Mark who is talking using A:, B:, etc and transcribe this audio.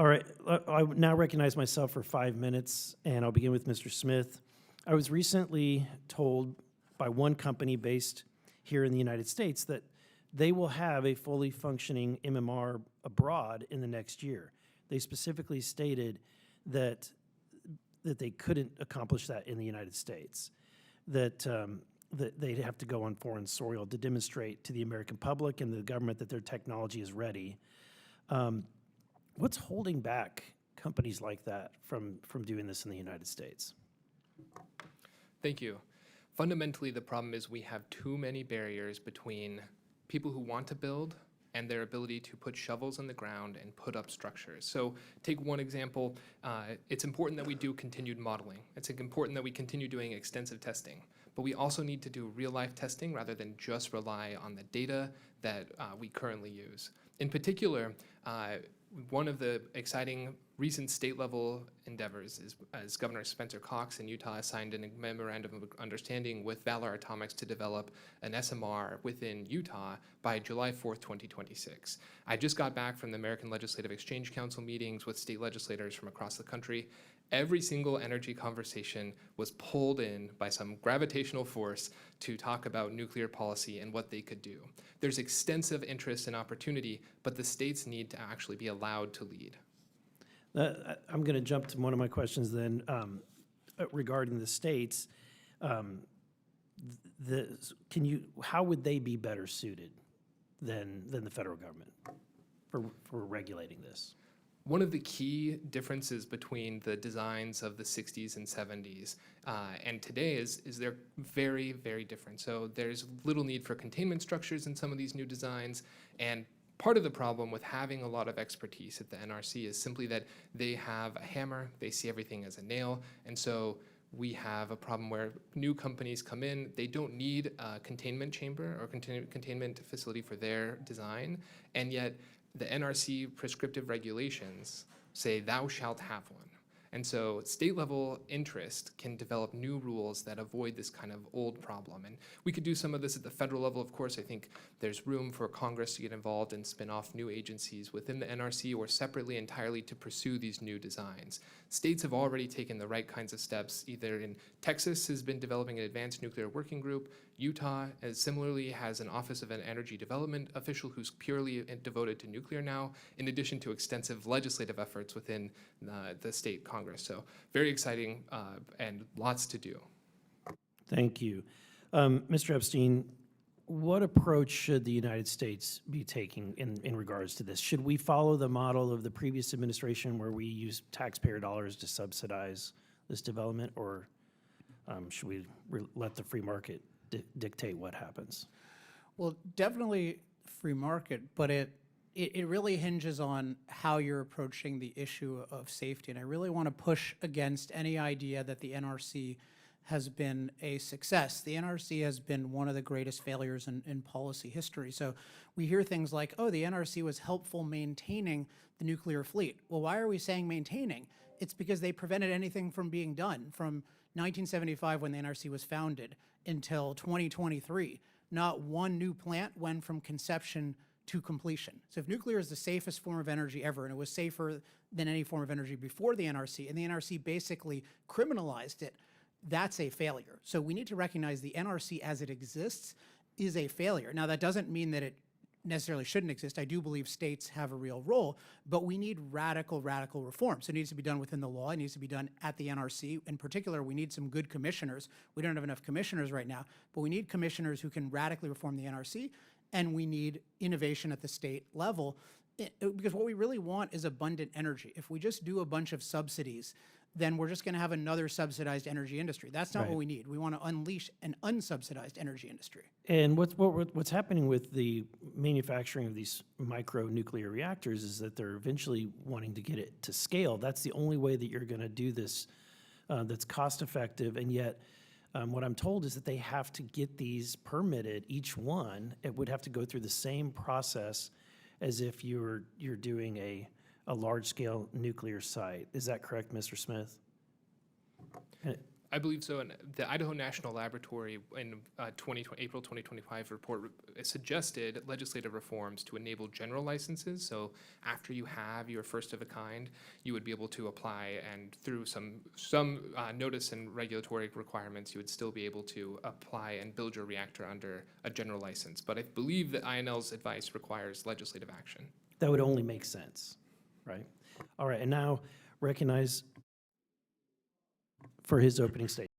A: All right, I now recognize myself for 5 minutes, and I'll begin with Mr. Smith. I was recently told by one company based here in the United States that they will have a fully functioning MMR abroad in the next year. They specifically stated that they couldn't accomplish that in the United States, that they'd have to go on foreign soil to demonstrate to the American public and the government that their technology is ready. What's holding back companies like that from doing this in the United States?
B: Thank you. Fundamentally, the problem is we have too many barriers between people who want to build and their ability to put shovels in the ground and put up structures. So take one example, it's important that we do continued modeling. It's important that we continue doing extensive testing, but we also need to do real-life testing rather than just rely on the data that we currently use. In particular, one of the exciting recent state-level endeavors is, as Governor Spencer Cox in Utah signed a memorandum of understanding with Valor Atomics to develop an SMR within Utah by July 4th, 2026. I just got back from the American Legislative Exchange Council meetings with state legislators from across the country. Every single energy conversation was pulled in by some gravitational force to talk about nuclear policy and what they could do. There's extensive interest and opportunity, but the states need to actually be allowed to lead.
A: I'm going to jump to one of my questions then regarding the states. How would they be better suited than the federal government for regulating this?
B: One of the key differences between the designs of the 60s and 70s and today is they're very, very different. So there's little need for containment structures in some of these new designs, and part of the problem with having a lot of expertise at the NRC is simply that they have a hammer, they see everything as a nail, and so we have a problem where new companies come in, they don't need a containment chamber or containment facility for their design, and yet the NRC prescriptive regulations say thou shalt have one. And so state level interest can develop new rules that avoid this kind of old problem. And we could do some of this at the federal level, of course. I think there's room for Congress to get involved and spin off new agencies within the NRC or separately entirely to pursue these new designs. States have already taken the right kinds of steps. Either in Texas has been developing an advanced nuclear working group. Utah similarly has an Office of an Energy Development official who's purely devoted to nuclear now, in addition to extensive legislative efforts within the state Congress. So very exciting and lots to do.
A: Thank you. Mr. Epstein, what approach should the United States be taking in regards to this? Should we follow the model of the previous administration where we use taxpayer dollars to subsidize this development, or should we let the free market dictate what happens?
C: Well, definitely free market, but it really hinges on how you're approaching the issue of safety. And I really want to push against any idea that the NRC has been a success. The NRC has been one of the greatest failures in policy history. So we hear things like, oh, the NRC was helpful maintaining the nuclear fleet. Well, why are we saying maintaining? It's because they prevented anything from being done from 1975 when the NRC was founded until 2023. Not one new plant went from conception to completion. So if nuclear is the safest form of energy ever, and it was safer than any form of energy before the NRC, and the NRC basically criminalized it, that's a failure. So we need to recognize the NRC as it exists is a failure. Now, that doesn't mean that it necessarily shouldn't exist. I do believe states have a real role, but we need radical reform. So it needs to be done within the law. It needs to be done at the NRC. In particular, we need some good commissioners. We don't have enough commissioners right now, but we need commissioners who can radically reform the NRC, and we need innovation at the state level, because what we really want is abundant energy. If we just do a bunch of subsidies, then we're just going to have another subsidized energy industry. That's not what we need. We want to unleash an unsubsidized energy industry.
A: And what's happening with the manufacturing of these micro-nuclear reactors is that they're eventually wanting to get it to scale. That's the only way that you're going to do this that's cost-effective, and yet what I'm told is that they have to get these permitted, each one. It would have to go through the same process as if you're doing a large-scale nuclear site. Is that correct, Mr. Smith?
B: I believe so. And the Idaho National Laboratory in April 2025 report suggested legislative reforms to enable general licenses. So after you have your first of a kind, you would be able to apply, and through some notice and regulatory requirements, you would still be able to apply and build your reactor under a general license. But I believe that INL's advice requires legislative action.
A: That would only make sense, right? All right, and now recognize for his opening statement.